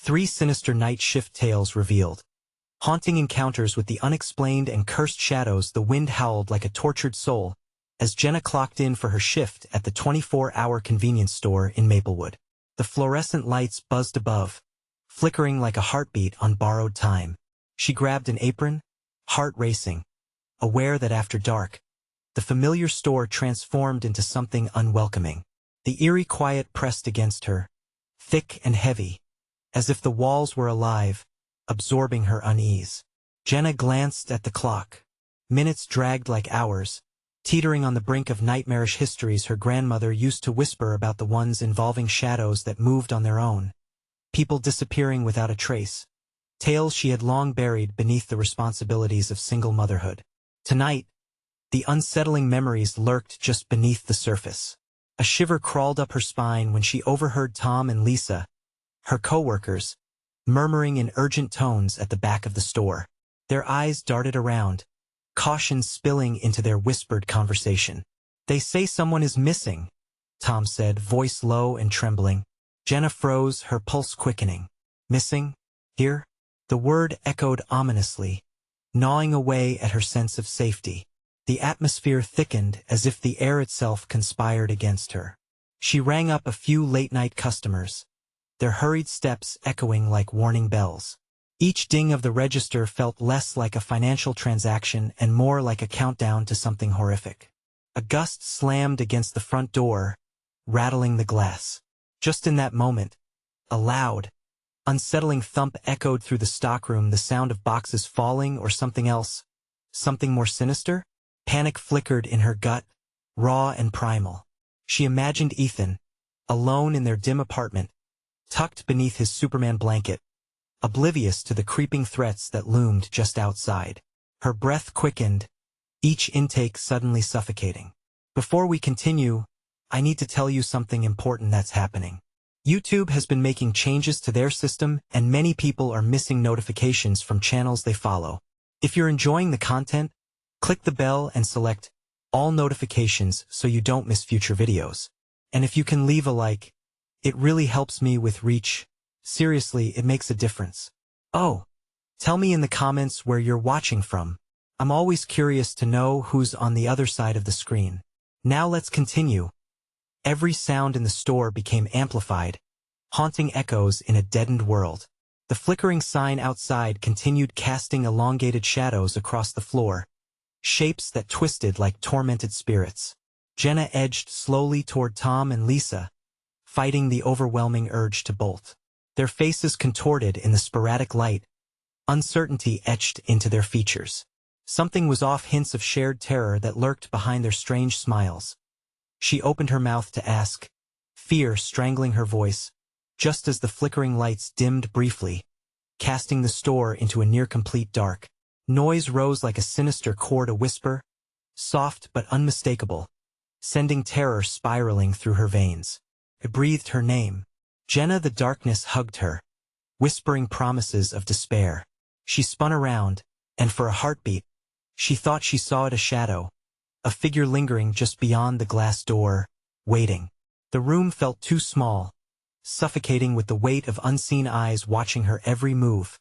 3 sinister night shift tales revealed. Haunting encounters with the unexplained and cursed shadows. The wind howled like a tortured soul as Jenna clocked in for her shift at the 24-hour convenience store in Maplewood. The fluorescent lights buzzed above, flickering like a heartbeat on borrowed time. She grabbed an apron, heart racing, aware that after dark, the familiar store transformed into something unwelcoming. The eerie quiet pressed against her, thick and heavy, as if the walls were alive, absorbing her unease. Jenna glanced at the clock. Minutes dragged like hours, teetering on the brink of nightmarish histories her grandmother used to whisper about, the ones involving shadows that moved on their own, people disappearing without a trace, tales she had long buried beneath the responsibilities of single motherhood. Tonight, the unsettling memories lurked just beneath the surface. A shiver crawled up her spine when she overheard Tom and Lisa, her co-workers, murmuring in urgent tones at the back of the store. Their eyes darted around, caution spilling into their whispered conversation. "They say someone is missing," Tom said, voice low and trembling. Jenna froze, her pulse quickening. "Missing? Here?" The word echoed ominously, gnawing away at her sense of safety. The atmosphere thickened as if the air itself conspired against her. She rang up a few late-night customers, their hurried steps echoing like warning bells. Each ding of the register felt less like a financial transaction and more like a countdown to something horrific. A gust slammed against the front door, rattling the glass. Just in that moment, a loud, unsettling thump echoed through the stockroom, the sound of boxes falling or something else. Something more sinister? Panic flickered in her gut, raw and primal. She imagined Ethan, alone in their dim apartment, tucked beneath his Superman blanket, oblivious to the creeping threats that loomed just outside. Her breath quickened, each intake suddenly suffocating. "Before we continue, I need to tell you something important that's happening. YouTube has been making changes to their system, and many people are missing notifications from channels they follow. If you're enjoying the content, click the bell and select all notifications so you don't miss future videos. And if you can leave a like, it really helps me with reach. Seriously, it makes a difference. Oh, tell me in the comments where you're watching from. I'm always curious to know who's on the other side of the screen. Now let's continue." Every sound in the store became amplified, haunting echoes in a deadened world. The flickering sign outside continued casting elongated shadows across the floor, shapes that twisted like tormented spirits. Jenna edged slowly toward Tom and Lisa, fighting the overwhelming urge to bolt. Their faces contorted in the sporadic light, uncertainty etched into their features. Something was off, hints of shared terror that lurked behind their strange smiles. She opened her mouth to ask, fear strangling her voice, just as the flickering lights dimmed briefly, casting the store into a near-complete dark. Noise rose like a sinister chord, a whisper, soft but unmistakable, sending terror spiraling through her veins. It breathed her name. Jenna. The darkness hugged her, whispering promises of despair. She spun around, and for a heartbeat, she thought she saw a shadow, a figure lingering just beyond the glass door, waiting. The room felt too small, suffocating with the weight of unseen eyes watching her every move.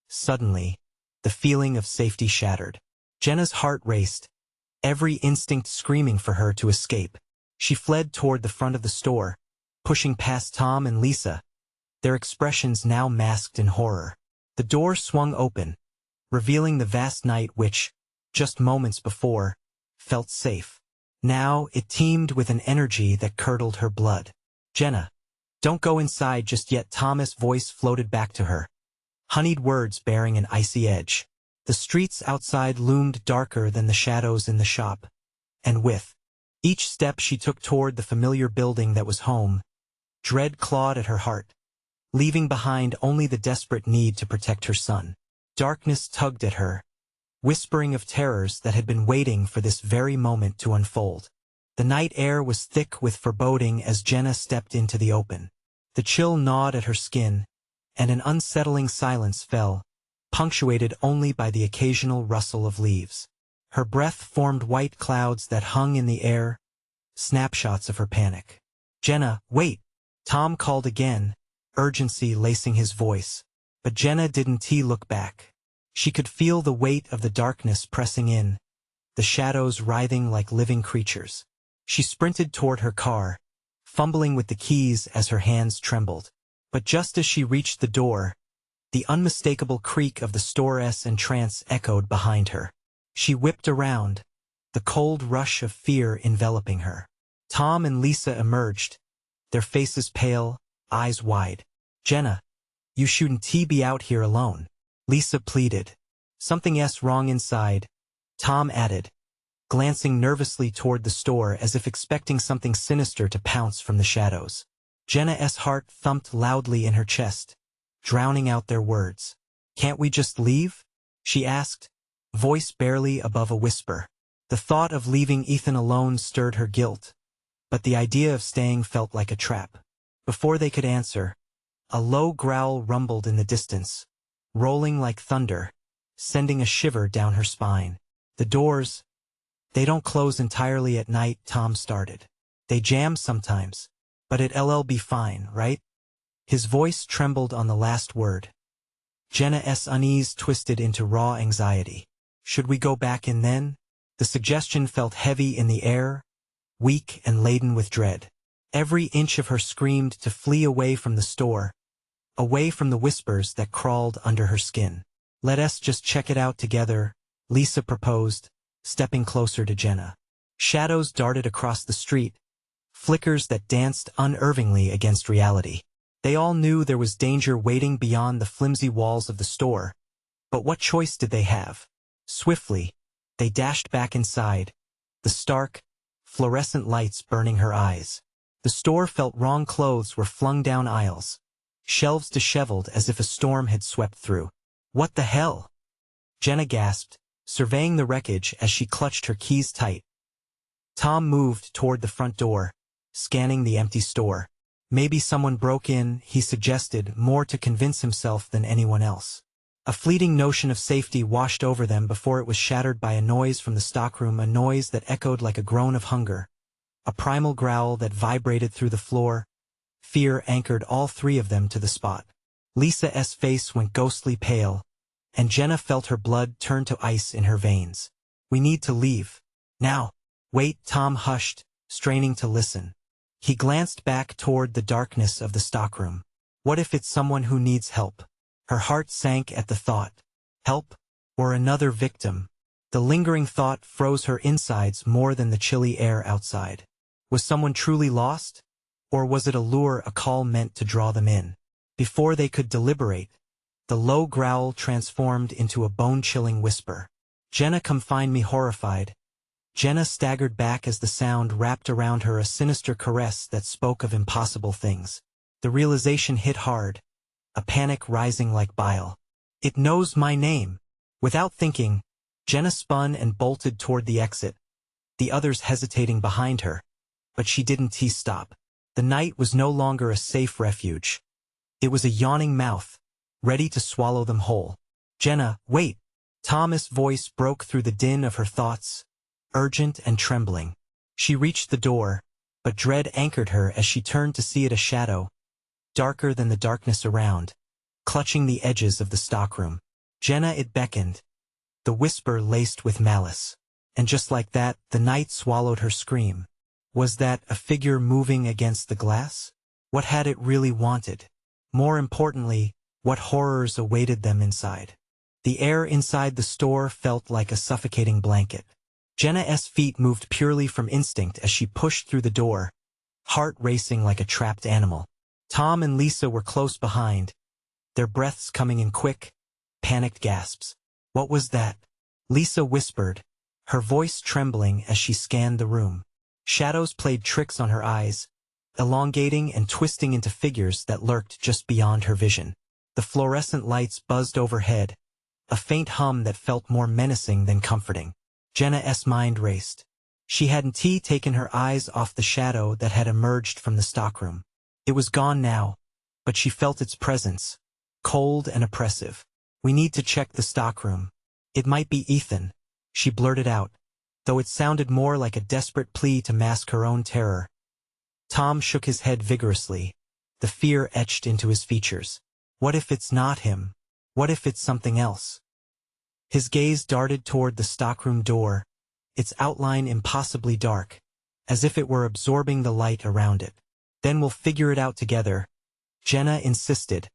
Suddenly, the feeling of safety shattered. Jenna's heart raced, every instinct screaming for her to escape. She fled toward the front of the store, pushing past Tom and Lisa, their expressions now masked in horror. The door swung open, revealing the vast night which, just moments before, felt safe. Now it teemed with an energy that curdled her blood. "Jenna, don't go inside just yet," Thomas' voice floated back to her, honeyed words bearing an icy edge. The streets outside loomed darker than the shadows in the shop, and with each step she took toward the familiar building that was home, dread clawed at her heart, leaving behind only the desperate need to protect her son. Darkness tugged at her, whispering of terrors that had been waiting for this very moment to unfold. The night air was thick with foreboding as Jenna stepped into the open. The chill gnawed at her skin, and an unsettling silence fell, punctuated only by the occasional rustle of leaves. Her breath formed white clouds that hung in the air, snapshots of her panic. "Jenna, wait!" Tom called again, urgency lacing his voice. But Jenna didn't look back. She could feel the weight of the darkness pressing in, the shadows writhing like living creatures. She sprinted toward her car, fumbling with the keys as her hands trembled. But just as she reached the door, the unmistakable creak of the store's entrance echoed behind her. She whipped around, the cold rush of fear enveloping her. Tom and Lisa emerged, their faces pale, eyes wide. "Jenna, you shouldn't be out here alone," Lisa pleaded. "Something's wrong inside," Tom added, glancing nervously toward the store as if expecting something sinister to pounce from the shadows. Jenna's heart thumped loudly in her chest, drowning out their words. "Can't we just leave?" she asked, voice barely above a whisper. The thought of leaving Ethan alone stirred her guilt, but the idea of staying felt like a trap. Before they could answer, a low growl rumbled in the distance, rolling like thunder, sending a shiver down her spine. "The doors, they don't close entirely at night," Tom started. "They jam sometimes, but it'll be fine, right?" His voice trembled on the last word. Jenna's unease twisted into raw anxiety. "Should we go back in then?" The suggestion felt heavy in the air, weak and laden with dread. Every inch of her screamed to flee away from the store, away from the whispers that crawled under her skin. "Let us just check it out together," Lisa proposed, stepping closer to Jenna. Shadows darted across the street, flickers that danced unervingly against reality. They all knew there was danger waiting beyond the flimsy walls of the store, but what choice did they have? Swiftly, they dashed back inside, the stark, fluorescent lights burning her eyes. The store felt wrong. Clothes were flung down aisles, shelves disheveled as if a storm had swept through. "What the hell?" Jenna gasped, surveying the wreckage as she clutched her keys tight. Tom moved toward the front door, scanning the empty store. "Maybe someone broke in," he suggested, more to convince himself than anyone else. A fleeting notion of safety washed over them before it was shattered by a noise from the stockroom, a noise that echoed like a groan of hunger, a primal growl that vibrated through the floor. Fear anchored all three of them to the spot. Lisa's face went ghostly pale, and Jenna felt her blood turn to ice in her veins. "We need to leave. Now." "Wait," Tom hushed, straining to listen. He glanced back toward the darkness of the stockroom. What if it's someone who needs help? Her heart sank at the thought. Help? Or another victim? The lingering thought froze her insides more than the chilly air outside. Was someone truly lost? Or was it a lure, a call meant to draw them in? Before they could deliberate, the low growl transformed into a bone-chilling whisper. "Jenna, come find me," horrified. Jenna staggered back as the sound wrapped around her, a sinister caress that spoke of impossible things. The realization hit hard, a panic rising like bile. "It knows my name." Without thinking, Jenna spun and bolted toward the exit, the others hesitating behind her, but she didn't stop. The night was no longer a safe refuge. It was a yawning mouth, ready to swallow them whole. "Jenna, wait!" Tom's voice broke through the din of her thoughts, urgent and trembling. She reached the door, but dread anchored her as she turned to see it, a shadow, darker than the darkness around, clutching the edges of the stockroom. "Jenna," it beckoned, the whisper laced with malice. And just like that, the night swallowed her scream. Was that a figure moving against the glass? What had it really wanted? More importantly, what horrors awaited them inside? The air inside the store felt like a suffocating blanket. Jenna's feet moved purely from instinct as she pushed through the door, heart racing like a trapped animal. Tom and Lisa were close behind, their breaths coming in quick, panicked gasps. "What was that?" Lisa whispered, her voice trembling as she scanned the room. Shadows played tricks on her eyes, elongating and twisting into figures that lurked just beyond her vision. The fluorescent lights buzzed overhead, a faint hum that felt more menacing than comforting. Jenna's mind raced. She hadn't taken her eyes off the shadow that had emerged from the stockroom. It was gone now, but she felt its presence, cold and oppressive. "We need to check the stockroom. It might be Ethan," she blurted out, though it sounded more like a desperate plea to mask her own terror. Tom shook his head vigorously. the fear etched into his features. What if it's not him? What if it's something else? His gaze darted toward the stockroom door, its outline impossibly dark, as if it were absorbing the light around it. Then we'll figure it out together, Jenna insisted,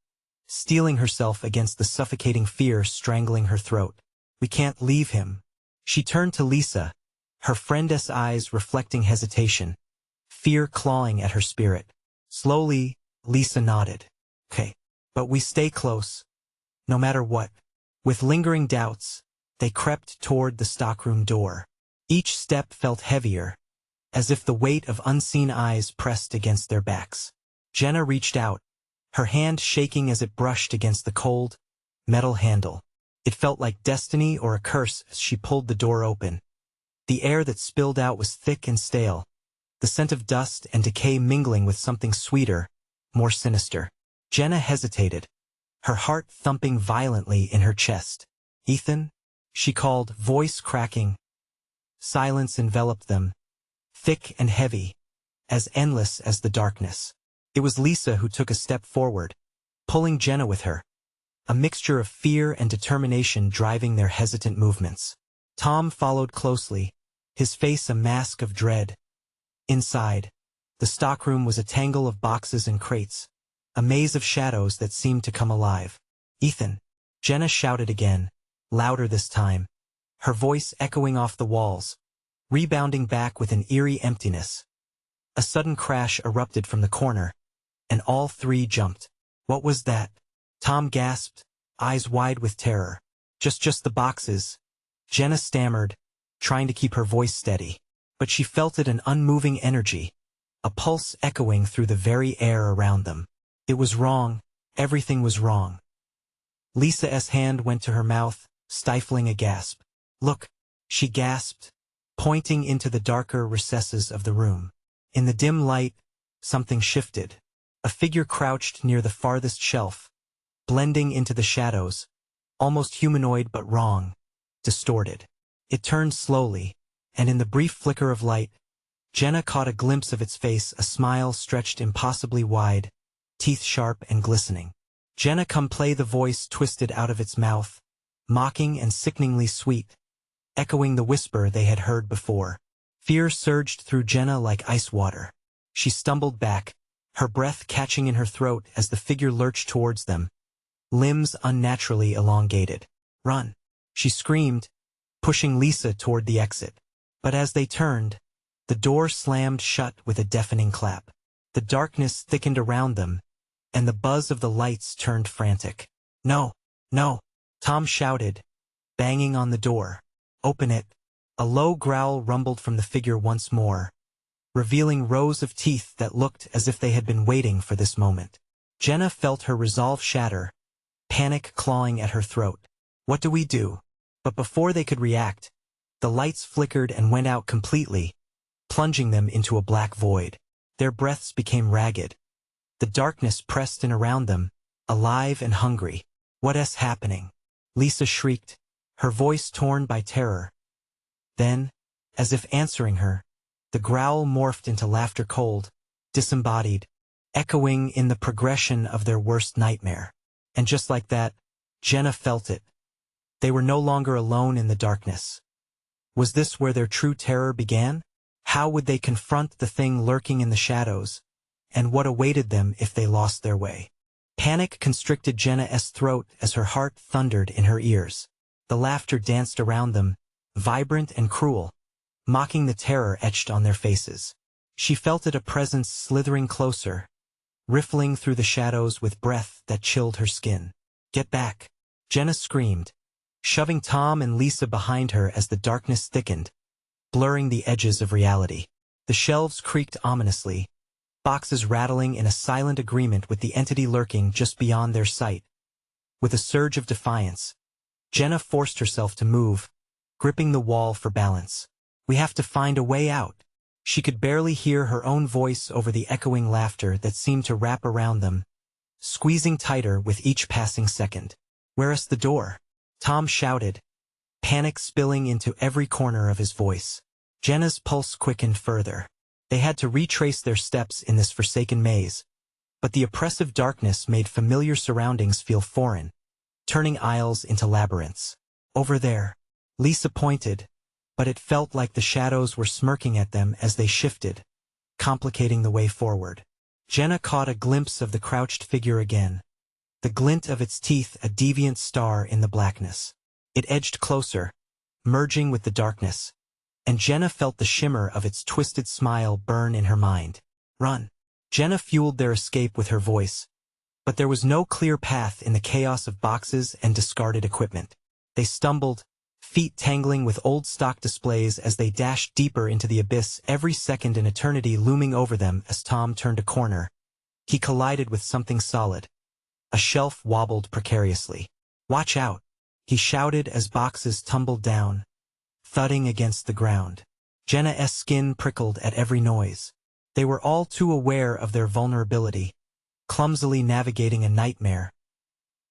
steeling herself against the suffocating fear strangling her throat. We can't leave him. She turned to Lisa, her friend's eyes reflecting hesitation, fear clawing at her spirit. Slowly, Lisa nodded. Okay, but we stay close, no matter what. With lingering doubts, they crept toward the stockroom door. Each step felt heavier, as if the weight of unseen eyes pressed against their backs. Jenna reached out, her hand shaking as it brushed against the cold, metal handle. It felt like destiny or a curse as she pulled the door open. The air that spilled out was thick and stale, the scent of dust and decay mingling with something sweeter, more sinister. Jenna hesitated, her heart thumping violently in her chest. Ethan? She called, voice cracking. Silence enveloped them, thick and heavy, as endless as the darkness. It was Lisa who took a step forward, pulling Jenna with her, a mixture of fear and determination driving their hesitant movements. Tom followed closely, his face a mask of dread. Inside, the stockroom was a tangle of boxes and crates, a maze of shadows that seemed to come alive. Ethan! Jenna shouted again, louder this time, her voice echoing off the walls, rebounding back with an eerie emptiness. A sudden crash erupted from the corner, and all three jumped. What was that? Tom gasped, eyes wide with terror. Just the boxes. Jenna stammered, trying to keep her voice steady. But she felt it, an unmoving energy, a pulse echoing through the very air around them. It was wrong. Everything was wrong. Lisa's hand went to her mouth, stifling a gasp. Look, she gasped, pointing into the darker recesses of the room. In the dim light, something shifted. A figure crouched near the farthest shelf, blending into the shadows, almost humanoid but wrong, distorted. It turned slowly, and in the brief flicker of light, Jenna caught a glimpse of its face, a smile stretched impossibly wide, teeth sharp and glistening. Jenna, come play, the voice twisted out of its mouth, mocking and sickeningly sweet, echoing the whisper they had heard before. Fear surged through Jenna like ice water. She stumbled back, her breath catching in her throat as the figure lurched towards them, limbs unnaturally elongated. Run! She screamed, pushing Lisa toward the exit. But as they turned, the door slammed shut with a deafening clap. The darkness thickened around them, and the buzz of the lights turned frantic. No! No! Tom shouted, banging on the door. Open it! A low growl rumbled from the figure once more, revealing rows of teeth that looked as if they had been waiting for this moment. Jenna felt her resolve shatter, panic clawing at her throat. What do we do? But before they could react, the lights flickered and went out completely, plunging them into a black void. Their breaths became ragged. The darkness pressed in around them, alive and hungry. What's happening? Lisa shrieked, her voice torn by terror. Then, as if answering her, the growl morphed into laughter, cold, disembodied, echoing in the progression of their worst nightmare. And just like that, Jenna felt it. They were no longer alone in the darkness. Was this where their true terror began? How would they confront the thing lurking in the shadows? And what awaited them if they lost their way? Panic constricted Jenna's throat as her heart thundered in her ears. The laughter danced around them, vibrant and cruel, mocking the terror etched on their faces. She felt it, a presence slithering closer, riffling through the shadows with breath that chilled her skin. Get back! Jenna screamed, shoving Tom and Lisa behind her as the darkness thickened, blurring the edges of reality. The shelves creaked ominously, boxes rattling in a silent agreement with the entity lurking just beyond their sight. With a surge of defiance, Jenna forced herself to move, gripping the wall for balance. We have to find a way out. She could barely hear her own voice over the echoing laughter that seemed to wrap around them, squeezing tighter with each passing second. Where's the door? Tom shouted, panic spilling into every corner of his voice. Jenna's pulse quickened further. They had to retrace their steps in this forsaken maze, but the oppressive darkness made familiar surroundings feel foreign, turning aisles into labyrinths. Over there, Lisa pointed, but it felt like the shadows were smirking at them as they shifted, complicating the way forward. Jenna caught a glimpse of the crouched figure again, the glint of its teeth a deviant star in the blackness. It edged closer, merging with the darkness, and Jenna felt the shimmer of its twisted smile burn in her mind. Run! Jenna fueled their escape with her voice, but there was no clear path in the chaos of boxes and discarded equipment. They stumbled, feet tangling with old stock displays as they dashed deeper into the abyss, every second an eternity looming over them. As Tom turned a corner, he collided with something solid. A shelf wobbled precariously. "Watch out!" he shouted as boxes tumbled down, thudding against the ground. Jenna's skin prickled at every noise. They were all too aware of their vulnerability, clumsily navigating a nightmare.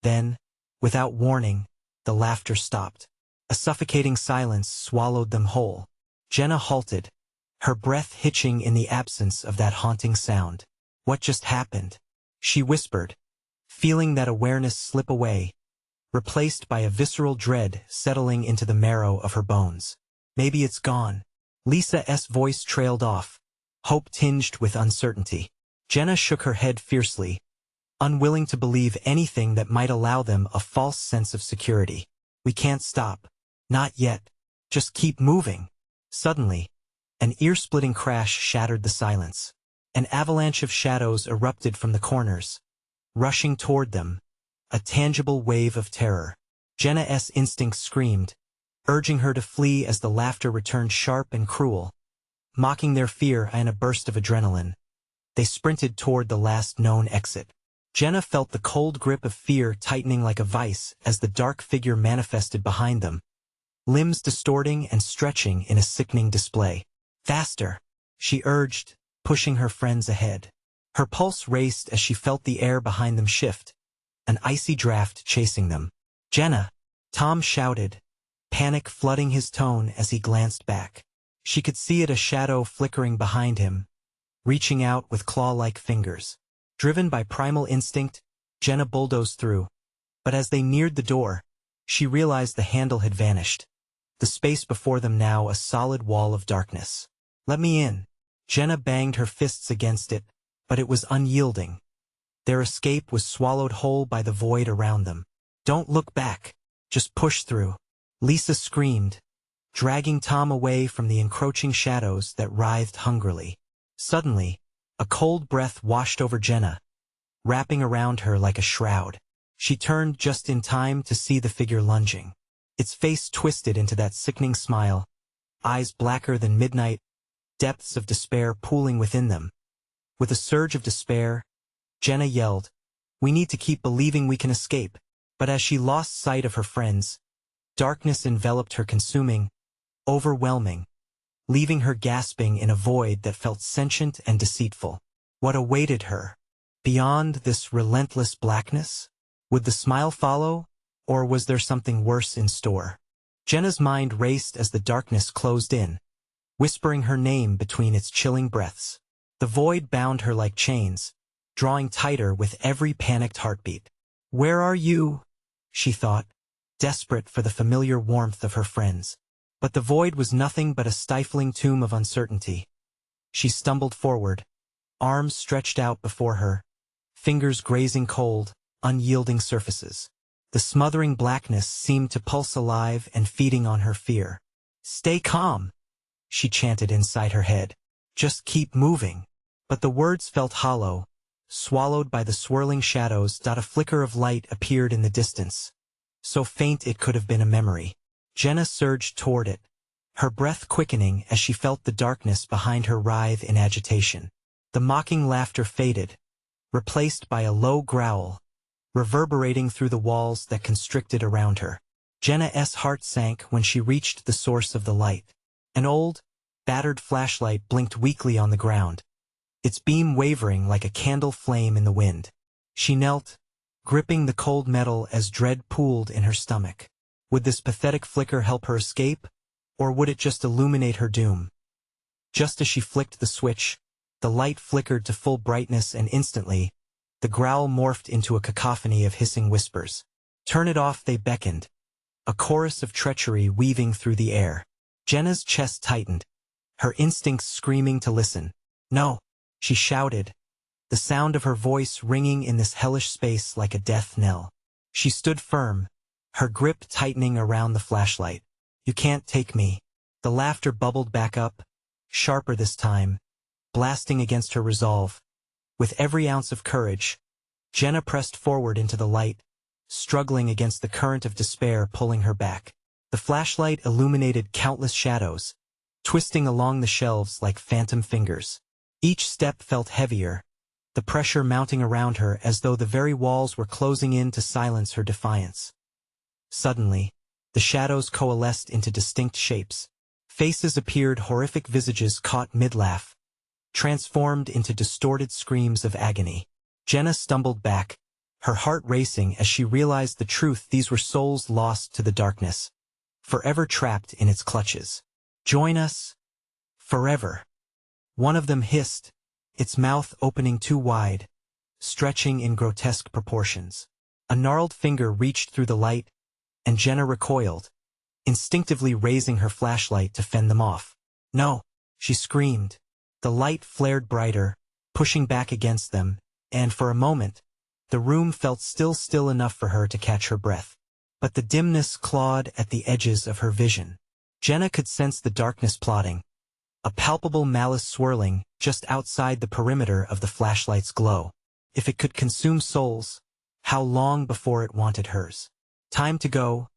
Then, without warning, the laughter stopped. A suffocating silence swallowed them whole. Jenna halted, her breath hitching in the absence of that haunting sound. "What just happened?" she whispered, feeling that awareness slip away, replaced by a visceral dread settling into the marrow of her bones. "Maybe it's gone." Lisa's voice trailed off, hope tinged with uncertainty. Jenna shook her head fiercely, unwilling to believe anything that might allow them a false sense of security. "We can't stop. Not yet. Just keep moving." Suddenly, an ear-splitting crash shattered the silence. An avalanche of shadows erupted from the corners, rushing toward them, a tangible wave of terror. Jenna's instinct screamed, urging her to flee as the laughter returned sharp and cruel, mocking their fear in a burst of adrenaline. They sprinted toward the last known exit. Jenna felt the cold grip of fear tightening like a vice as the dark figure manifested behind them, limbs distorting and stretching in a sickening display. "Faster!" she urged, pushing her friends ahead. Her pulse raced as she felt the air behind them shift, an icy draft chasing them. "Jenna!" Tom shouted, panic flooding his tone as he glanced back. She could see it, a shadow flickering behind him, reaching out with claw-like fingers. Driven by primal instinct, Jenna bulldozed through, but as they neared the door, she realized the handle had vanished, the space before them now a solid wall of darkness. "Let me in." Jenna banged her fists against it, but it was unyielding. Their escape was swallowed whole by the void around them. "Don't look back. Just push through," Lisa screamed, dragging Tom away from the encroaching shadows that writhed hungrily. Suddenly, a cold breath washed over Jenna, wrapping around her like a shroud. She turned just in time to see the figure lunging. Its face twisted into that sickening smile, eyes blacker than midnight, depths of despair pooling within them. With a surge of despair, Jenna yelled, "We need to keep believing we can escape." But as she lost sight of her friends, darkness enveloped her, consuming, overwhelming, leaving her gasping in a void that felt sentient and deceitful. What awaited her? Beyond this relentless blackness? Would the smile follow, or was there something worse in store? Jenna's mind raced as the darkness closed in, whispering her name between its chilling breaths. The void bound her like chains, drawing tighter with every panicked heartbeat. "Where are you?" she thought, desperate for the familiar warmth of her friends. But the void was nothing but a stifling tomb of uncertainty. She stumbled forward, arms stretched out before her, fingers grazing cold, unyielding surfaces. The smothering blackness seemed to pulse alive and feeding on her fear. "Stay calm," she chanted inside her head. "Just keep moving." But the words felt hollow, swallowed by the swirling shadows. A flicker of light appeared in the distance, so faint it could have been a memory. Jenna surged toward it, her breath quickening as she felt the darkness behind her writhe in agitation. The mocking laughter faded, replaced by a low growl, reverberating through the walls that constricted around her. Jenna's heart sank when she reached the source of the light. An old, battered flashlight blinked weakly on the ground, its beam wavering like a candle flame in the wind. She knelt, gripping the cold metal as dread pooled in her stomach. Would this pathetic flicker help her escape, or would it just illuminate her doom? Just as she flicked the switch, the light flickered to full brightness, and instantly, The growl morphed into a cacophony of hissing whispers. "Turn it off," they beckoned, a chorus of treachery weaving through the air. Jenna's chest tightened, her instincts screaming to listen. "No," she shouted, the sound of her voice ringing in this hellish space like a death knell. She stood firm, her grip tightening around the flashlight. "You can't take me." The laughter bubbled back up, sharper this time, blasting against her resolve. With every ounce of courage, Jenna pressed forward into the light, struggling against the current of despair pulling her back. The flashlight illuminated countless shadows, twisting along the shelves like phantom fingers. Each step felt heavier, the pressure mounting around her as though the very walls were closing in to silence her defiance. Suddenly, the shadows coalesced into distinct shapes. Faces appeared, horrific visages caught mid-laugh, transformed into distorted screams of agony. Jenna stumbled back, her heart racing as she realized the truth. These were souls lost to the darkness, forever trapped in its clutches. "Join us, forever," one of them hissed, its mouth opening too wide, stretching in grotesque proportions. A gnarled finger reached through the light, and Jenna recoiled, instinctively raising her flashlight to fend them off. "No," she screamed. The light flared brighter, pushing back against them, and for a moment, the room felt still enough for her to catch her breath. But the dimness clawed at the edges of her vision. Jenna could sense the darkness plotting, a palpable malice swirling just outside the perimeter of the flashlight's glow. If it could consume souls, how long before it wanted hers? "Time to go,"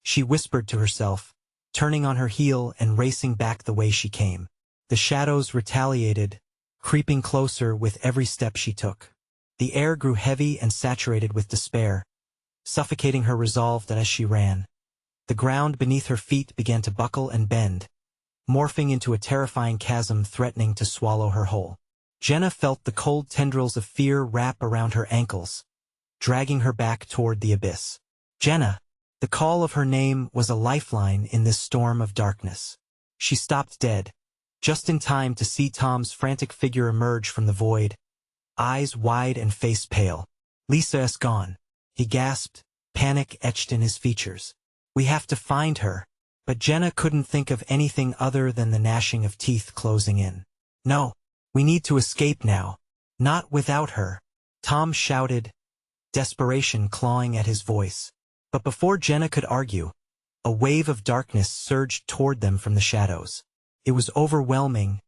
she whispered to herself, turning on her heel and racing back the way she came. The shadows retaliated, creeping closer with every step she took. The air grew heavy and saturated with despair, suffocating her resolve that as she ran, the ground beneath her feet began to buckle and bend, morphing into a terrifying chasm threatening to swallow her whole. Jenna felt the cold tendrils of fear wrap around her ankles, dragging her back toward the abyss. "Jenna!" The call of her name was a lifeline in this storm of darkness. She stopped dead, just in time to see Tom's frantic figure emerge from the void, eyes wide and face pale. "Lisa is gone," he gasped, panic etched in his features. "We have to find her." But Jenna couldn't think of anything other than the gnashing of teeth closing in. "No, we need to escape now. Not without her," Tom shouted, desperation clawing at his voice. But before Jenna could argue, a wave of darkness surged toward them from the shadows. It was overwhelming,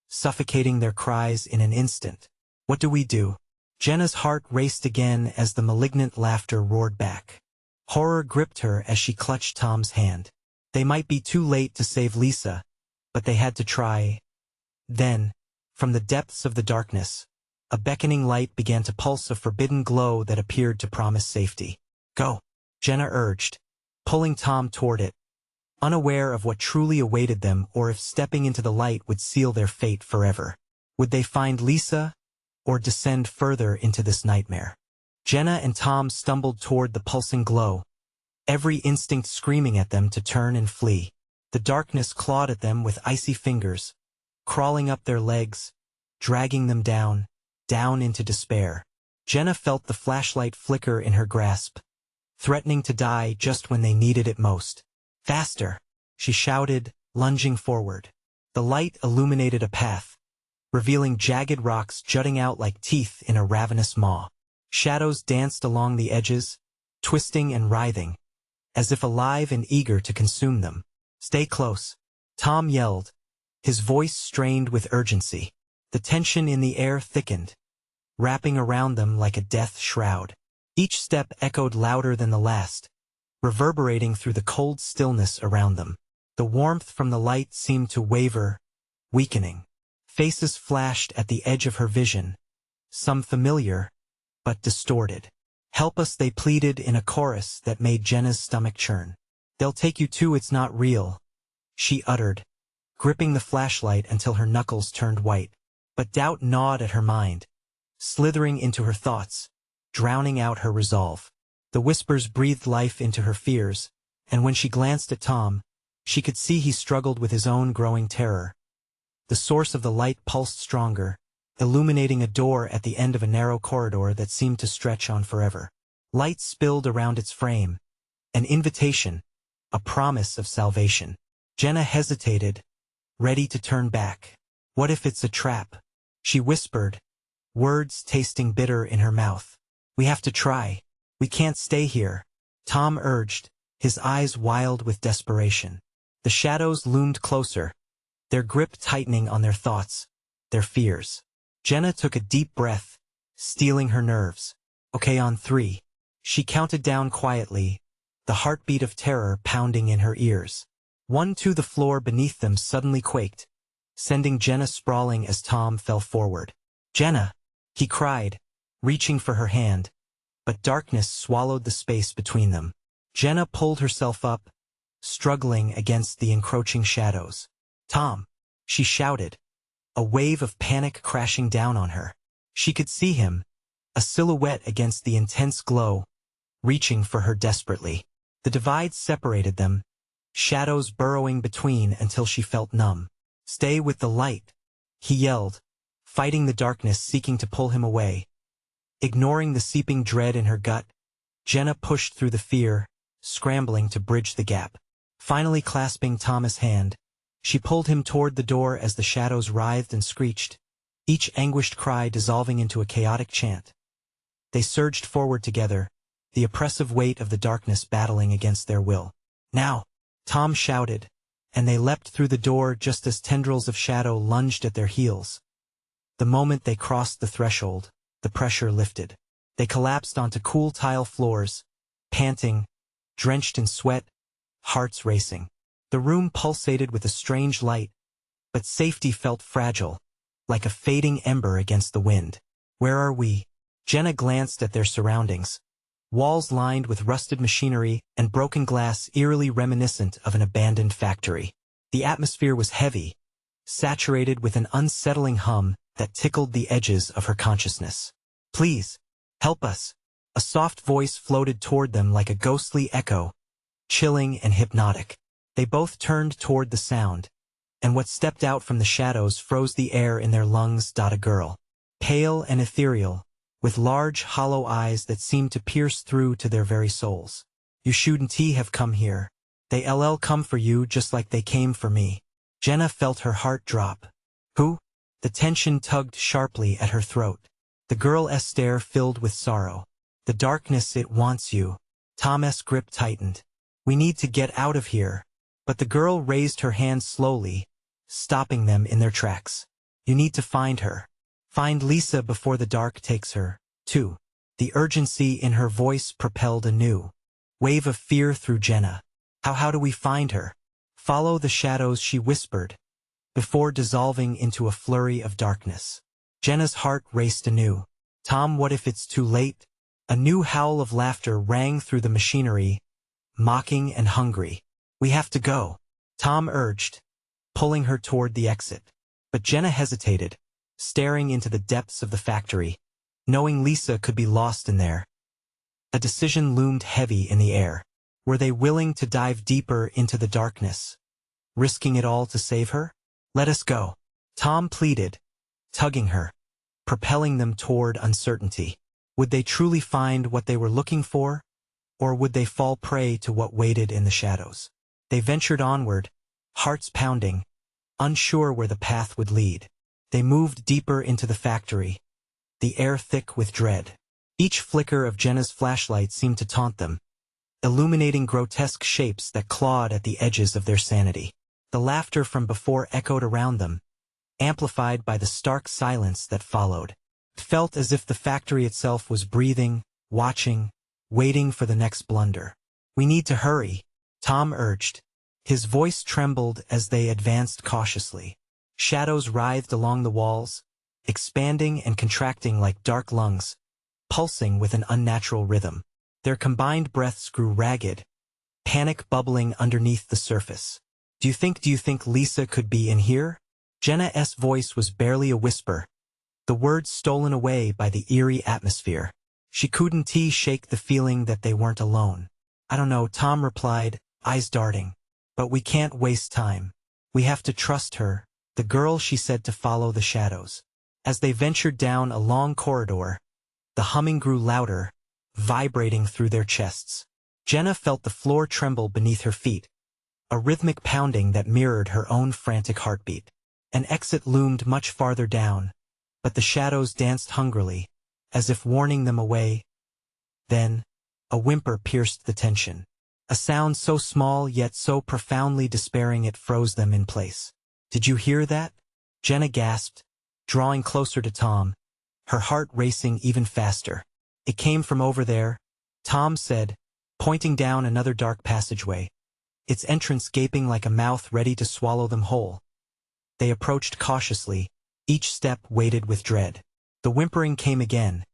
suffocating their cries in an instant. "What do we do?" Jenna's heart raced again as the malignant laughter roared back. Horror gripped her as she clutched Tom's hand. They might be too late to save Lisa, but they had to try. Then, from the depths of the darkness, a beckoning light began to pulse, a forbidden glow that appeared to promise safety. "Go," Jenna urged, pulling Tom toward it, unaware of what truly awaited them or if stepping into the light would seal their fate forever. Would they find Lisa, or descend further into this nightmare? Jenna and Tom stumbled toward the pulsing glow, every instinct screaming at them to turn and flee. The darkness clawed at them with icy fingers, crawling up their legs, dragging them down into despair. Jenna felt the flashlight flicker in her grasp, threatening to die just when they needed it most. "Faster!" she shouted, lunging forward. The light illuminated a path, revealing jagged rocks jutting out like teeth in a ravenous maw. Shadows danced along the edges, twisting and writhing, as if alive and eager to consume them. "Stay close," Tom yelled, his voice strained with urgency. The tension in the air thickened, wrapping around them like a death shroud. Each step echoed louder than the last, reverberating through the cold stillness around them. The warmth from the light seemed to waver, weakening. Faces flashed at the edge of her vision, some familiar, but distorted. "Help us," they pleaded in a chorus that made Jenna's stomach churn. "They'll take you too, it's not real," she uttered, gripping the flashlight until her knuckles turned white. But doubt gnawed at her mind, slithering into her thoughts, drowning out her resolve. The whispers breathed life into her fears, and when she glanced at Tom, she could see he struggled with his own growing terror. The source of the light pulsed stronger, illuminating a door at the end of a narrow corridor that seemed to stretch on forever. Light spilled around its frame, an invitation, a promise of salvation. Jenna hesitated, ready to turn back. What if it's a trap? She whispered, words tasting bitter in her mouth. We have to try. We can't stay here. Tom urged, his eyes wild with desperation. The shadows loomed closer, their grip tightening on their thoughts, their fears. Jenna took a deep breath, steeling her nerves. Okay, on 3. She counted down quietly, the heartbeat of terror pounding in her ears. 1, 2. The floor beneath them suddenly quaked, sending Jenna sprawling as Tom fell forward. Jenna! He cried, reaching for her hand, but darkness swallowed the space between them. Jenna pulled herself up, struggling against the encroaching shadows. Tom! She shouted, a wave of panic crashing down on her. She could see him, a silhouette against the intense glow, reaching for her desperately. The divide separated them, shadows burrowing between until she felt numb. Stay with the light, he yelled, fighting the darkness seeking to pull him away. Ignoring the seeping dread in her gut, Jenna pushed through the fear, scrambling to bridge the gap. Finally clasping Tom's hand, she pulled him toward the door as the shadows writhed and screeched, each anguished cry dissolving into a chaotic chant. They surged forward together, the oppressive weight of the darkness battling against their will. Now! Tom shouted, and they leapt through the door just as tendrils of shadow lunged at their heels. The moment they crossed the threshold, the pressure lifted. They collapsed onto cool tile floors, panting, drenched in sweat, hearts racing. The room pulsated with a strange light, but safety felt fragile, like a fading ember against the wind. Where are we? Jenna glanced at their surroundings. Walls lined with rusted machinery and broken glass eerily reminiscent of an abandoned factory. The atmosphere was heavy, saturated with an unsettling hum that tickled the edges of her consciousness. Please, help us. A soft voice floated toward them like a ghostly echo, chilling and hypnotic. They both turned toward the sound, and what stepped out from the shadows froze the air in their lungs. A girl, pale and ethereal, with large, hollow eyes that seemed to pierce through to their very souls. You shouldn't have come here. They come for you just like they came for me. Jenna felt her heart drop. Who? The tension tugged sharply at her throat. The girl's stare filled with sorrow. The darkness, it wants you. Tom's grip tightened. We need to get out of here. But the girl raised her hand slowly, stopping them in their tracks. You need to find her. Find Lisa before the dark takes her, too. The urgency in her voice propelled a new wave of fear through Jenna. How do we find her? Follow the shadows, she whispered, before dissolving into a flurry of darkness. Jenna's heart raced anew. Tom, what if it's too late? A new howl of laughter rang through the machinery, mocking and hungry. We have to go, Tom urged, pulling her toward the exit. But Jenna hesitated, staring into the depths of the factory, knowing Lisa could be lost in there. A decision loomed heavy in the air. Were they willing to dive deeper into the darkness, risking it all to save her? Let us go, Tom pleaded, tugging her, propelling them toward uncertainty. Would they truly find what they were looking for, or would they fall prey to what waited in the shadows? They ventured onward, hearts pounding, unsure where the path would lead. They moved deeper into the factory, the air thick with dread. Each flicker of Jenna's flashlight seemed to taunt them, illuminating grotesque shapes that clawed at the edges of their sanity. The laughter from before echoed around them, amplified by the stark silence that followed. It felt as if the factory itself was breathing, watching, waiting for the next blunder. We need to hurry, Tom urged. His voice trembled as they advanced cautiously. Shadows writhed along the walls, expanding and contracting like dark lungs, pulsing with an unnatural rhythm. Their combined breaths grew ragged, panic bubbling underneath the surface. Do you think Lisa could be in here? Jenna's voice was barely a whisper, the words stolen away by the eerie atmosphere. She couldn't shake the feeling that they weren't alone. I don't know, Tom replied, eyes darting. But we can't waste time. We have to trust her, the girl, she said, to follow the shadows. As they ventured down a long corridor, the humming grew louder, vibrating through their chests. Jenna felt the floor tremble beneath her feet, a rhythmic pounding that mirrored her own frantic heartbeat. An exit loomed much farther down, but the shadows danced hungrily, as if warning them away. Then, a whimper pierced the tension. A sound so small yet so profoundly despairing it froze them in place. "Did you hear that?" Jenna gasped, drawing closer to Tom, her heart racing even faster. "It came from over there," Tom said, pointing down another dark passageway, its entrance gaping like a mouth ready to swallow them whole. They approached cautiously, each step weighted with dread. The whimpering came again,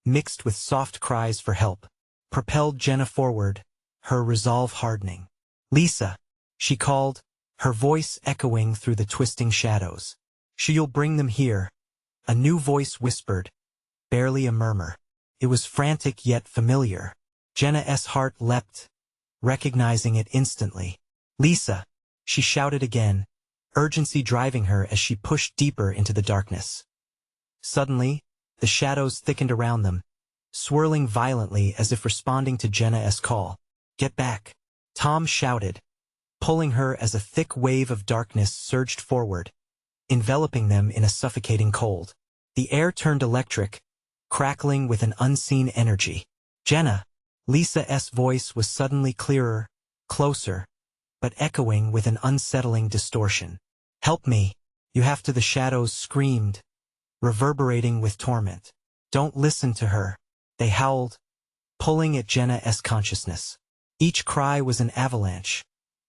mixed with soft cries for help, propelled Jenna forward, her resolve hardening. "Lisa," she called, her voice echoing through the twisting shadows. "She'll bring them here," a new voice whispered, barely a murmur. It was frantic yet familiar. Jenna's heart leapt, recognizing it instantly. "Lisa," she shouted again, urgency driving her as she pushed deeper into the darkness. Suddenly, the shadows thickened around them, swirling violently as if responding to Jenna's call. "Get back," Tom shouted, pulling her as a thick wave of darkness surged forward, enveloping them in a suffocating cold. The air turned electric, crackling with an unseen energy. "Jenna," Lisa's voice was suddenly clearer, closer, but echoing with an unsettling distortion. "Help me, you have to," the shadows screamed, reverberating with torment. "Don't listen to her," they howled, pulling at Jenna's consciousness. Each cry was an avalanche,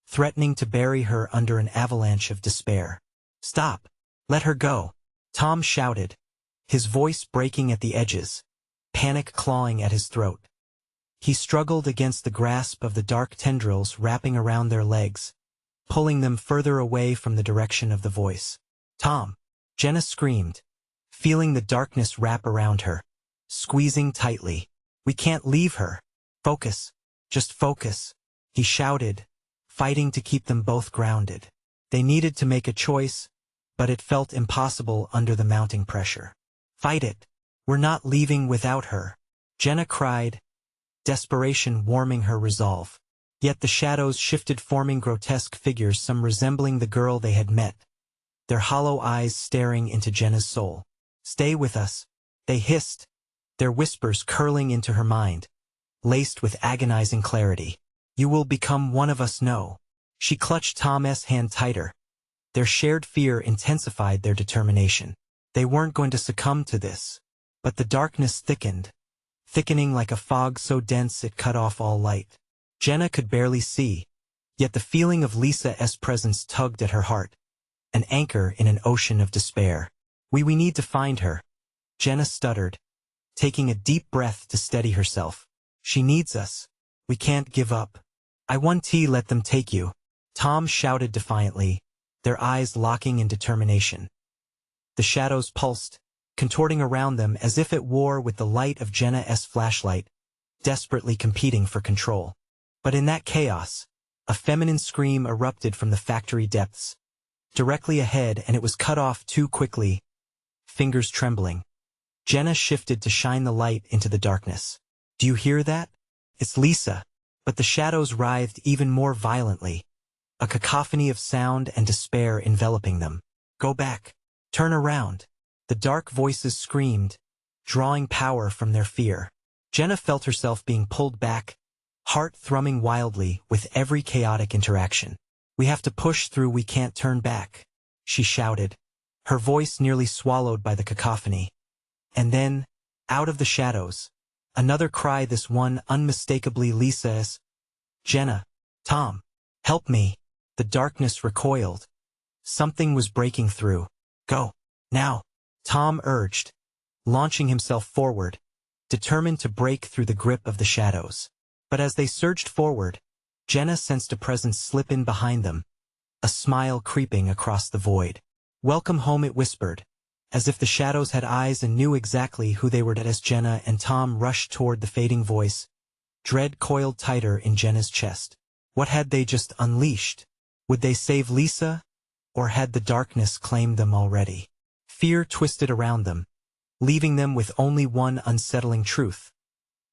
threatening to bury her under an avalanche of despair. "Stop! Let her go!" Tom shouted, his voice breaking at the edges, panic clawing at his throat. He struggled against the grasp of the dark tendrils wrapping around their legs, pulling them further away from the direction of the voice. "Tom!" Jenna screamed, feeling the darkness wrap around her, squeezing tightly. "We can't leave her. Focus. Just focus," he shouted, fighting to keep them both grounded. They needed to make a choice, but it felt impossible under the mounting pressure. "Fight it. We're not leaving without her," Jenna cried, desperation warming her resolve. Yet the shadows shifted, forming grotesque figures, some resembling the girl they had met, their hollow eyes staring into Jenna's soul. "Stay with us," they hissed, their whispers curling into her mind, laced with agonizing clarity. "You will become one of us." "No." She clutched Tom's hand tighter. Their shared fear intensified their determination. They weren't going to succumb to this. But the darkness thickened, thickening like a fog so dense it cut off all light. Jenna could barely see, yet the feeling of Lisa's presence tugged at her heart, an anchor in an ocean of despair. We need to find her," Jenna stuttered, taking a deep breath to steady herself. "She needs us. We can't give up." "I want to let them take you," Tom shouted defiantly, their eyes locking in determination. The shadows pulsed, contorting around them as if at war with the light of Jenna's flashlight, desperately competing for control. But in that chaos, a feminine scream erupted from the factory depths, directly ahead, and it was cut off too quickly, fingers trembling. Jenna shifted to shine the light into the darkness. "Do you hear that? It's Lisa." But the shadows writhed even more violently, a cacophony of sound and despair enveloping them. "Go back. Turn around," the dark voices screamed, drawing power from their fear. Jenna felt herself being pulled back, heart thrumming wildly with every chaotic interaction. "We have to push through, we can't turn back," she shouted, her voice nearly swallowed by the cacophony. And then, out of the shadows, another cry, this one unmistakably Lisa's. "Jenna, Tom, help me." The darkness recoiled. Something was breaking through. "Go, now," Tom urged, launching himself forward, determined to break through the grip of the shadows. But as they surged forward, Jenna sensed a presence slip in behind them, a smile creeping across the void. "Welcome home," it whispered, as if the shadows had eyes and knew exactly who they were. As Jenna and Tom rushed toward the fading voice, dread coiled tighter in Jenna's chest. What had they just unleashed? Would they save Lisa, or had the darkness claimed them already? Fear twisted around them, leaving them with only one unsettling truth.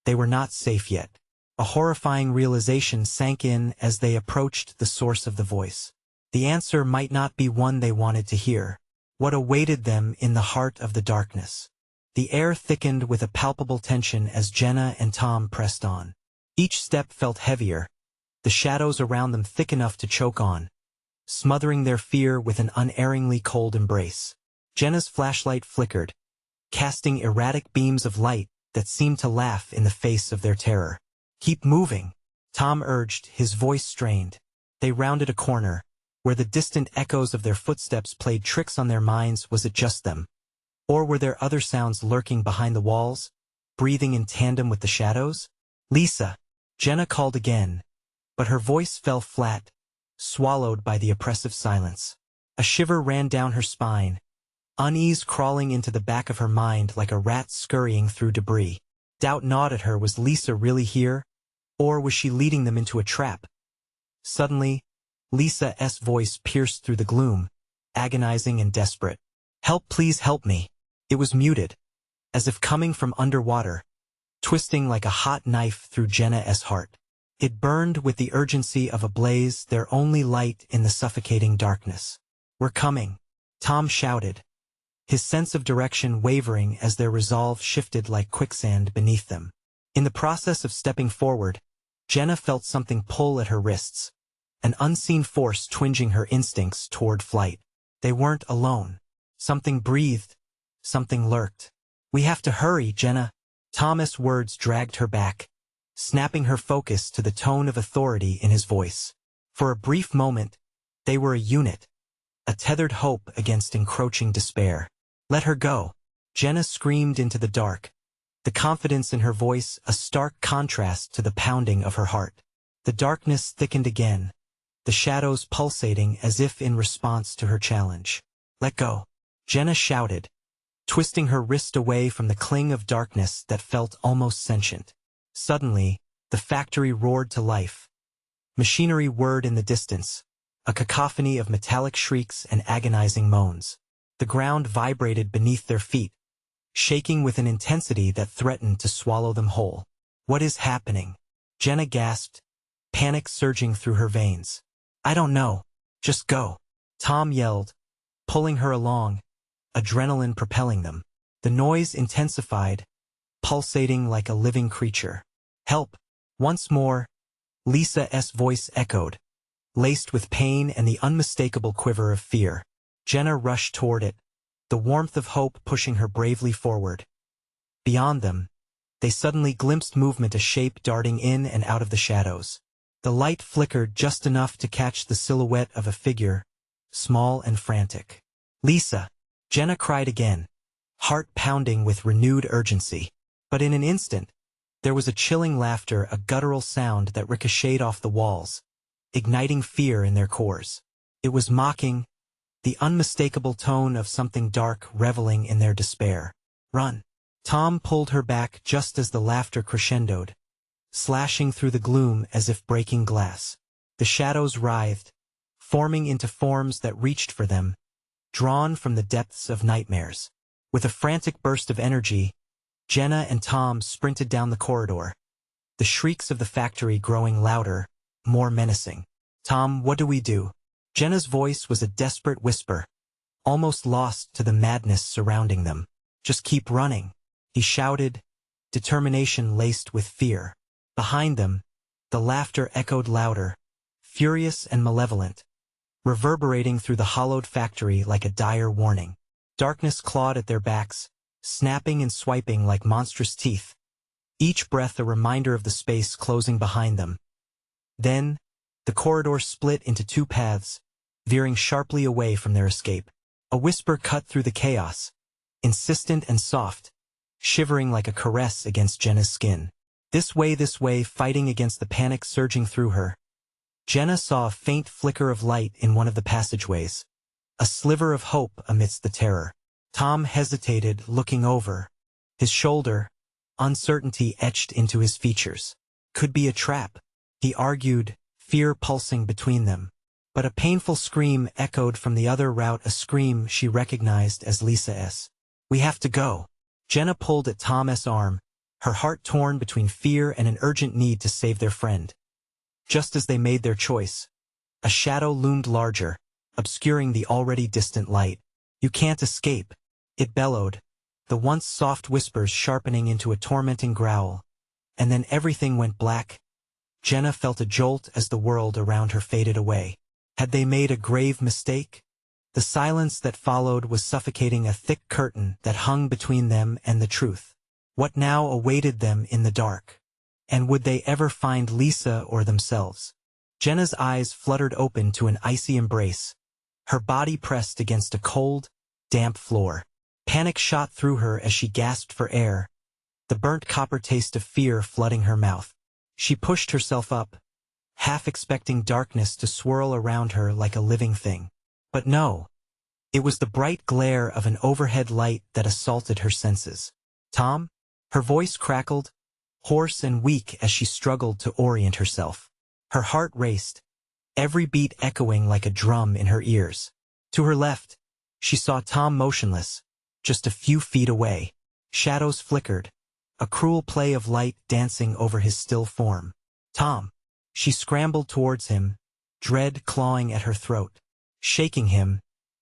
They were not safe yet. A horrifying realization sank in as they approached the source of the voice. The answer might not be one they wanted to hear. What awaited them in the heart of the darkness? The air thickened with a palpable tension as Jenna and Tom pressed on. Each step felt heavier, the shadows around them thick enough to choke on, smothering their fear with an unerringly cold embrace. Jenna's flashlight flickered, casting erratic beams of light that seemed to laugh in the face of their terror. "Keep moving," Tom urged, his voice strained. They rounded a corner, where the distant echoes of their footsteps played tricks on their minds. Was it just them? Or were there other sounds lurking behind the walls, breathing in tandem with the shadows? "Lisa," Jenna called again, but her voice fell flat, swallowed by the oppressive silence. A shiver ran down her spine, unease crawling into the back of her mind like a rat scurrying through debris. Doubt gnawed at her. Was Lisa really here? Or was she leading them into a trap? Suddenly, Lisa's voice pierced through the gloom, agonizing and desperate. "Help, please help me." It was muted, as if coming from underwater, twisting like a hot knife through Jenna's heart. It burned with the urgency of a blaze, their only light in the suffocating darkness. "We're coming," Tom shouted, his sense of direction wavering as their resolve shifted like quicksand beneath them. In the process of stepping forward, Jenna felt something pull at her wrists, an unseen force twinging her instincts toward flight. They weren't alone. Something breathed, something lurked. "We have to hurry, Jenna." Tom's words dragged her back, snapping her focus to the tone of authority in his voice. For a brief moment, they were a unit, a tethered hope against encroaching despair. "Let her go," Jenna screamed into the dark, the confidence in her voice a stark contrast to the pounding of her heart. The darkness thickened again, the shadows pulsating as if in response to her challenge. "Let go," Jenna shouted, twisting her wrist away from the cling of darkness that felt almost sentient. Suddenly, the factory roared to life. Machinery whirred in the distance, a cacophony of metallic shrieks and agonizing moans. The ground vibrated beneath their feet, shaking with an intensity that threatened to swallow them whole. "What is happening?" Jenna gasped, panic surging through her veins. "I don't know. Just go," Tom yelled, pulling her along, adrenaline propelling them. The noise intensified, pulsating like a living creature. "Help!" Once more, Lisa's voice echoed, laced with pain and the unmistakable quiver of fear. Jenna rushed toward it, the warmth of hope pushing her bravely forward. Beyond them, they suddenly glimpsed movement, a shape darting in and out of the shadows. The light flickered just enough to catch the silhouette of a figure, small and frantic. "Lisa!" Jenna cried again, heart pounding with renewed urgency. But in an instant, there was a chilling laughter, a guttural sound that ricocheted off the walls, igniting fear in their cores. It was mocking, the unmistakable tone of something dark reveling in their despair. "Run!" Tom pulled her back just as the laughter crescendoed, slashing through the gloom as if breaking glass. The shadows writhed, forming into forms that reached for them, drawn from the depths of nightmares. With a frantic burst of energy, Jenna and Tom sprinted down the corridor, the shrieks of the factory growing louder, more menacing. "Tom, what do we do?" Jenna's voice was a desperate whisper, almost lost to the madness surrounding them. "Just keep running," he shouted, determination laced with fear. Behind them, the laughter echoed louder, furious and malevolent, reverberating through the hollowed factory like a dire warning. Darkness clawed at their backs, snapping and swiping like monstrous teeth, each breath a reminder of the space closing behind them. Then, the corridor split into two paths, veering sharply away from their escape. A whisper cut through the chaos, insistent and soft, shivering like a caress against Jenna's skin. This way, fighting against the panic surging through her. Jenna saw a faint flicker of light in one of the passageways, a sliver of hope amidst the terror. Tom hesitated, looking over. His shoulder, uncertainty etched into his features. Could be a trap, he argued, fear pulsing between them. But a painful scream echoed from the other route, a scream she recognized as Lisa's. "We have to go." Jenna pulled at Tom's arm, her heart torn between fear and an urgent need to save their friend. Just as they made their choice, a shadow loomed larger, obscuring the already distant light. "You can't escape," it bellowed, the once soft whispers sharpening into a tormenting growl. And then everything went black. Jenna felt a jolt as the world around her faded away. Had they made a grave mistake? The silence that followed was suffocating, a thick curtain that hung between them and the truth. What now awaited them in the dark? And would they ever find Lisa or themselves? Jenna's eyes fluttered open to an icy embrace. Her body pressed against a cold, damp floor. Panic shot through her as she gasped for air, the burnt copper taste of fear flooding her mouth. She pushed herself up, half expecting darkness to swirl around her like a living thing. But no. It was the bright glare of an overhead light that assaulted her senses. "Tom?" Her voice crackled, hoarse and weak as she struggled to orient herself. Her heart raced, every beat echoing like a drum in her ears. To her left, she saw Tom motionless, just a few feet away. Shadows flickered, a cruel play of light dancing over his still form. "Tom!" She scrambled towards him, dread clawing at her throat. Shaking him,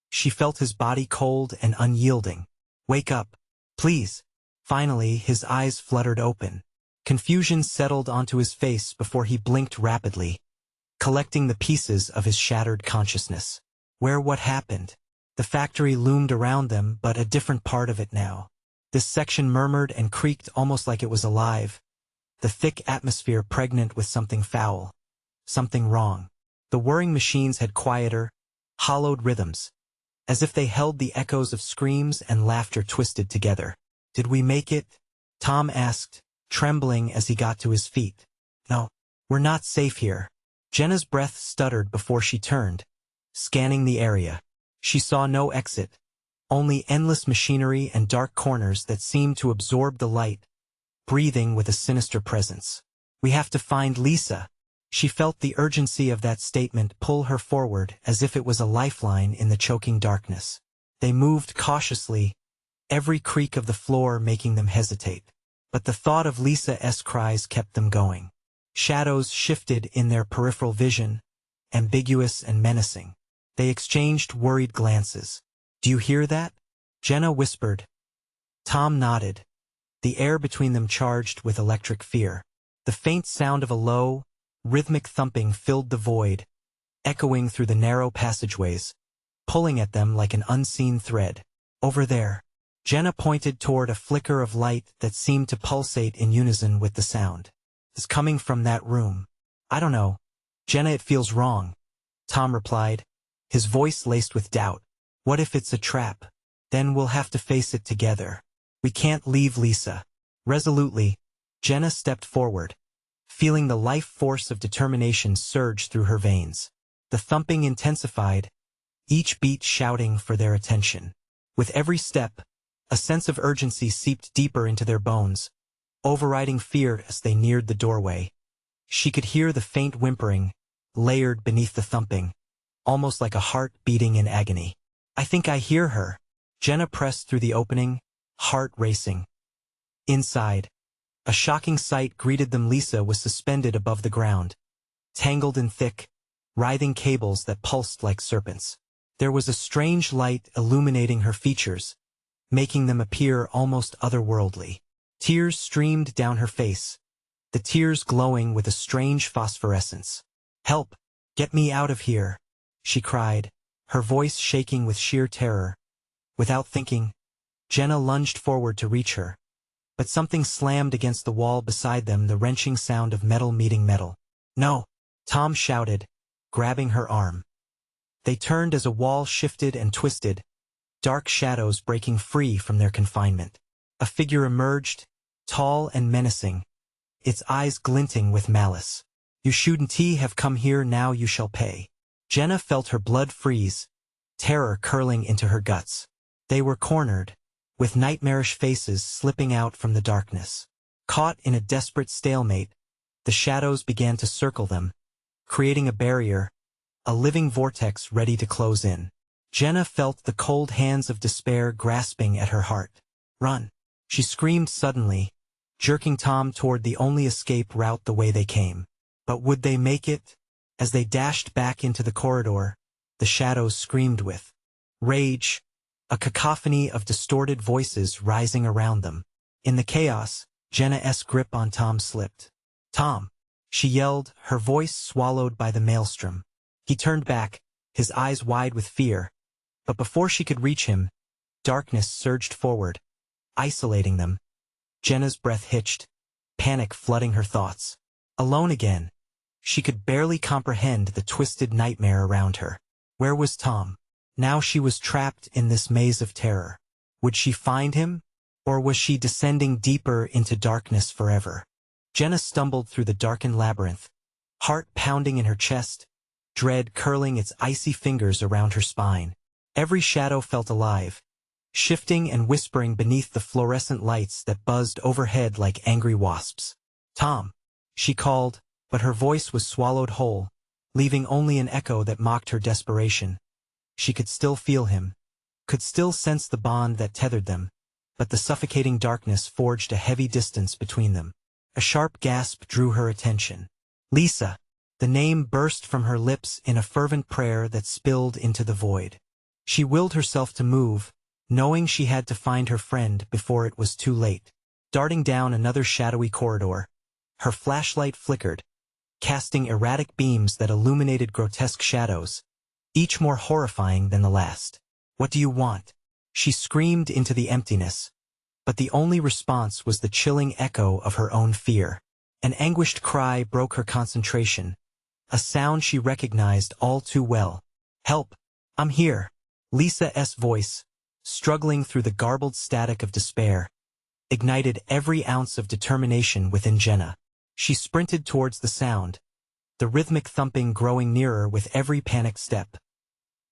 she felt his body cold and unyielding. "Wake up, please." Finally, his eyes fluttered open. Confusion settled onto his face before he blinked rapidly, collecting the pieces of his shattered consciousness. What happened? The factory loomed around them, but a different part of it now. This section murmured and creaked almost like it was alive, the thick atmosphere pregnant with something foul, something wrong. The whirring machines had quieter, hollowed rhythms, as if they held the echoes of screams and laughter twisted together. "Did we make it?" Tom asked, trembling as he got to his feet. "No, we're not safe here." Jenna's breath stuttered before she turned, scanning the area. She saw no exit, only endless machinery and dark corners that seemed to absorb the light, breathing with a sinister presence. "We have to find Lisa." She felt the urgency of that statement pull her forward as if it was a lifeline in the choking darkness. They moved cautiously, every creak of the floor making them hesitate. But the thought of Lisa's cries kept them going. Shadows shifted in their peripheral vision, ambiguous and menacing. They exchanged worried glances. "Do you hear that?" Jenna whispered. Tom nodded, the air between them charged with electric fear. The faint sound of a low, rhythmic thumping filled the void, echoing through the narrow passageways, pulling at them like an unseen thread. "Over there." Jenna pointed toward a flicker of light that seemed to pulsate in unison with the sound. "It's coming from that room." "I don't know. Jenna, it feels wrong," Tom replied, his voice laced with doubt. "What if it's a trap? Then we'll have to face it together. We can't leave Lisa." Resolutely, Jenna stepped forward, feeling the life force of determination surge through her veins. The thumping intensified, each beat shouting for their attention. With every step, a sense of urgency seeped deeper into their bones, overriding fear as they neared the doorway. She could hear the faint whimpering, layered beneath the thumping, almost like a heart beating in agony. "I think I hear her." Jenna pressed through the opening, heart racing. Inside, a shocking sight greeted them. Lisa was suspended above the ground, tangled in thick, writhing cables that pulsed like serpents. There was a strange light illuminating her features, making them appear almost otherworldly. Tears streamed down her face, the tears glowing with a strange phosphorescence. "Help! Get me out of here!" she cried, her voice shaking with sheer terror. Without thinking, Jenna lunged forward to reach her, but something slammed against the wall beside them, the wrenching sound of metal meeting metal. "No!" Tom shouted, grabbing her arm. They turned as a wall shifted and twisted, dark shadows breaking free from their confinement. A figure emerged, tall and menacing, its eyes glinting with malice. "You shouldn't have come here, now you shall pay." Jenna felt her blood freeze, terror curling into her guts. They were cornered, with nightmarish faces slipping out from the darkness. Caught in a desperate stalemate, the shadows began to circle them, creating a barrier, a living vortex ready to close in. Jenna felt the cold hands of despair grasping at her heart. "Run!" she screamed suddenly, jerking Tom toward the only escape route the way they came. But would they make it? As they dashed back into the corridor, the shadows screamed with rage, a cacophony of distorted voices rising around them. In the chaos, Jenna's grip on Tom slipped. "Tom!" she yelled, her voice swallowed by the maelstrom. He turned back, his eyes wide with fear, but before she could reach him, darkness surged forward, isolating them. Jenna's breath hitched, panic flooding her thoughts. Alone again, she could barely comprehend the twisted nightmare around her. Where was Tom? Now she was trapped in this maze of terror. Would she find him, or was she descending deeper into darkness forever? Jenna stumbled through the darkened labyrinth, heart pounding in her chest, dread curling its icy fingers around her spine. Every shadow felt alive, shifting and whispering beneath the fluorescent lights that buzzed overhead like angry wasps. "Tom!" she called, but her voice was swallowed whole, leaving only an echo that mocked her desperation. She could still feel him, could still sense the bond that tethered them, but the suffocating darkness forged a heavy distance between them. A sharp gasp drew her attention. "Lisa!" The name burst from her lips in a fervent prayer that spilled into the void. She willed herself to move, knowing she had to find her friend before it was too late. Darting down another shadowy corridor, her flashlight flickered, casting erratic beams that illuminated grotesque shadows, each more horrifying than the last. "What do you want?" she screamed into the emptiness, but the only response was the chilling echo of her own fear. An anguished cry broke her concentration, a sound she recognized all too well. "Help! I'm here!" Lisa's voice, struggling through the garbled static of despair, ignited every ounce of determination within Jenna. She sprinted towards the sound, the rhythmic thumping growing nearer with every panicked step.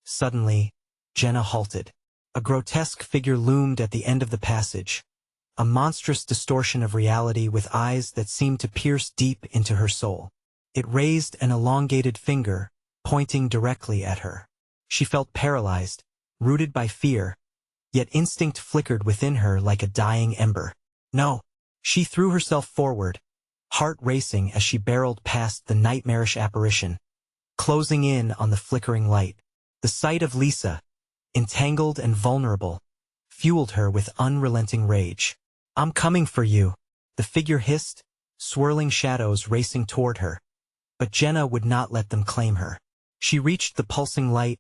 Suddenly, Jenna halted. A grotesque figure loomed at the end of the passage, a monstrous distortion of reality with eyes that seemed to pierce deep into her soul. It raised an elongated finger, pointing directly at her. She felt paralyzed, rooted by fear, yet instinct flickered within her like a dying ember. "No!" She threw herself forward, heart racing as she barreled past the nightmarish apparition, closing in on the flickering light. The sight of Lisa, entangled and vulnerable, fueled her with unrelenting rage. "I'm coming for you," the figure hissed, swirling shadows racing toward her. But Jenna would not let them claim her. She reached the pulsing light,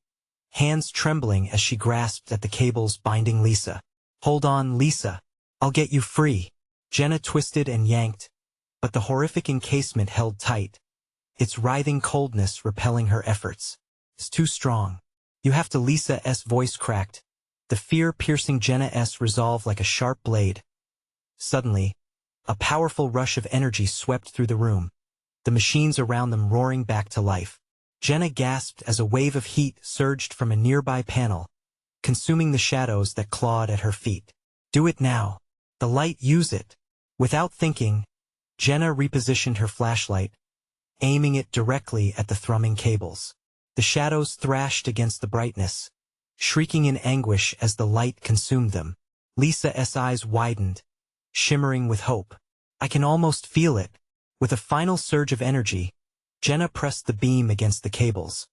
hands trembling as she grasped at the cables binding Lisa. "Hold on, Lisa. I'll get you free." Jenna twisted and yanked, but the horrific encasement held tight, its writhing coldness repelling her efforts. "It's too strong. You have to." Lisa's voice cracked, the fear piercing Jenna's resolve like a sharp blade. Suddenly, a powerful rush of energy swept through the room, the machines around them roaring back to life. Jenna gasped as a wave of heat surged from a nearby panel, consuming the shadows that clawed at her feet. "Do it now. The light, use it." Without thinking, Jenna repositioned her flashlight, aiming it directly at the thrumming cables. The shadows thrashed against the brightness, shrieking in anguish as the light consumed them. Lisa's eyes widened, shimmering with hope. "I can almost feel it." With a final surge of energy, Jenna pressed the beam against the cables,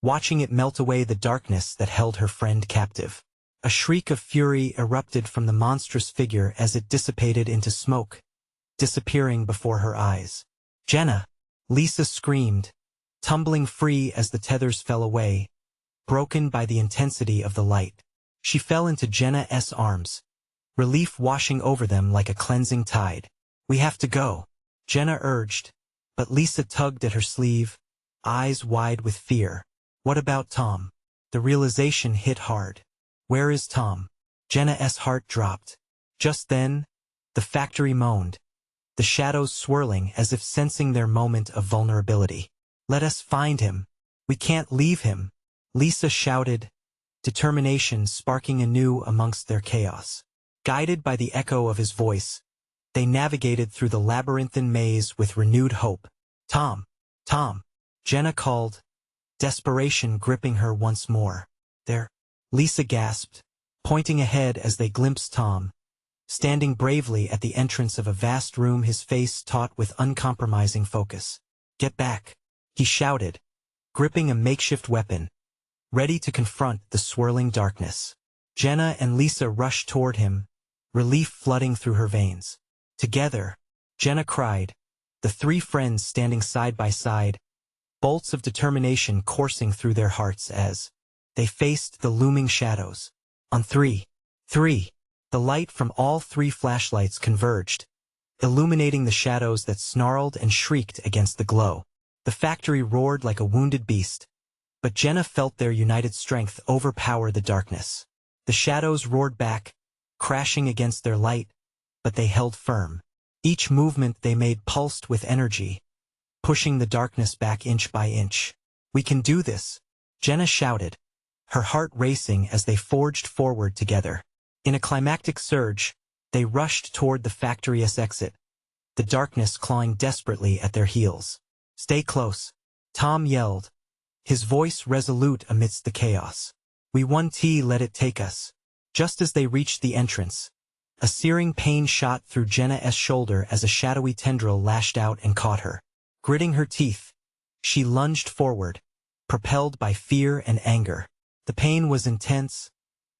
watching it melt away the darkness that held her friend captive. A shriek of fury erupted from the monstrous figure as it dissipated into smoke, disappearing before her eyes. "Jenna!" Lisa screamed, tumbling free as the tethers fell away, broken by the intensity of the light. She fell into Jenna's arms, relief washing over them like a cleansing tide. "We have to go," Jenna urged, but Lisa tugged at her sleeve, eyes wide with fear. "What about Tom?" The realization hit hard. "Where is Tom?" Jenna's heart dropped. Just then, the factory moaned, the shadows swirling as if sensing their moment of vulnerability. "Let us find him. We can't leave him," Lisa shouted, determination sparking anew amongst their chaos. Guided by the echo of his voice, they navigated through the labyrinthine maze with renewed hope. "Tom! Tom!" Jenna called, desperation gripping her once more. There, Lisa gasped, pointing ahead as they glimpsed Tom, standing bravely at the entrance of a vast room, his face taut with uncompromising focus. "Get back," he shouted, gripping a makeshift weapon, ready to confront the swirling darkness. Jenna and Lisa rushed toward him, relief flooding through her veins. "Together," Jenna cried, the three friends standing side by side, bolts of determination coursing through their hearts as they faced the looming shadows. On three, the light from all three flashlights converged, illuminating the shadows that snarled and shrieked against the glow. The factory roared like a wounded beast, but Jenna felt their united strength overpower the darkness. The shadows roared back, crashing against their light, but they held firm. Each movement they made pulsed with energy, pushing the darkness back inch by inch. "We can do this," Jenna shouted, her heart racing as they forged forward together. In a climactic surge, they rushed toward the factory's exit, the darkness clawing desperately at their heels. "Stay close," Tom yelled, his voice resolute amidst the chaos. "We won't let it take us." Just as they reached the entrance, a searing pain shot through Jenna's shoulder as a shadowy tendril lashed out and caught her. Gritting her teeth, she lunged forward, propelled by fear and anger. The pain was intense,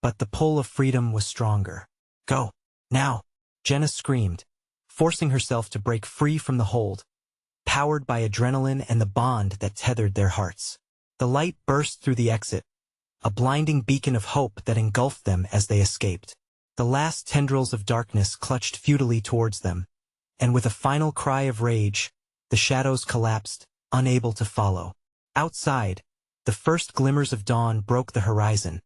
but the pull of freedom was stronger. "Go, now," Jenna screamed, forcing herself to break free from the hold, powered by adrenaline and the bond that tethered their hearts. The light burst through the exit, a blinding beacon of hope that engulfed them as they escaped. The last tendrils of darkness clutched futilely towards them, and with a final cry of rage, the shadows collapsed, unable to follow. Outside, the first glimmers of dawn broke the horizon,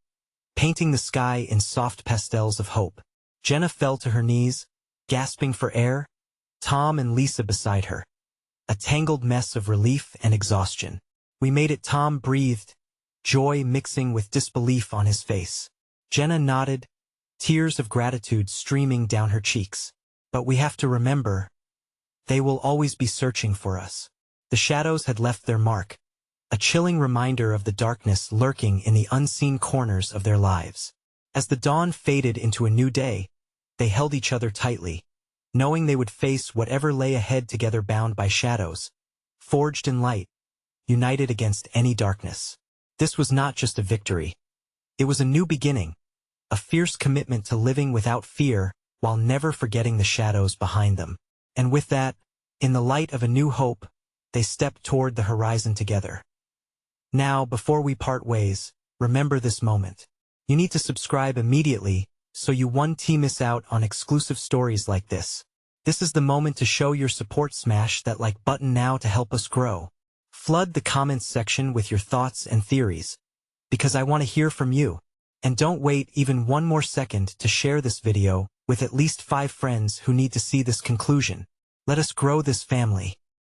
painting the sky in soft pastels of hope. Jenna fell to her knees, gasping for air, Tom and Lisa beside her, a tangled mess of relief and exhaustion. "We made it," Tom breathed, joy mixing with disbelief on his face. Jenna nodded, tears of gratitude streaming down her cheeks. "But we have to remember, they will always be searching for us." The shadows had left their mark, a chilling reminder of the darkness lurking in the unseen corners of their lives. As the dawn faded into a new day, they held each other tightly, knowing they would face whatever lay ahead together, bound by shadows, forged in light, united against any darkness. This was not just a victory. It was a new beginning, a fierce commitment to living without fear while never forgetting the shadows behind them. And with that, in the light of a new hope, they stepped toward the horizon together. Now, before we part ways, remember this moment. You need to subscribe immediately so you won't miss out on exclusive stories like this. This is the moment to show your support. Smash that like button now to help us grow. Flood the comments section with your thoughts and theories, because I want to hear from you. And don't wait even one more second to share this video with at least 5 friends who need to see this conclusion. Let us grow this family.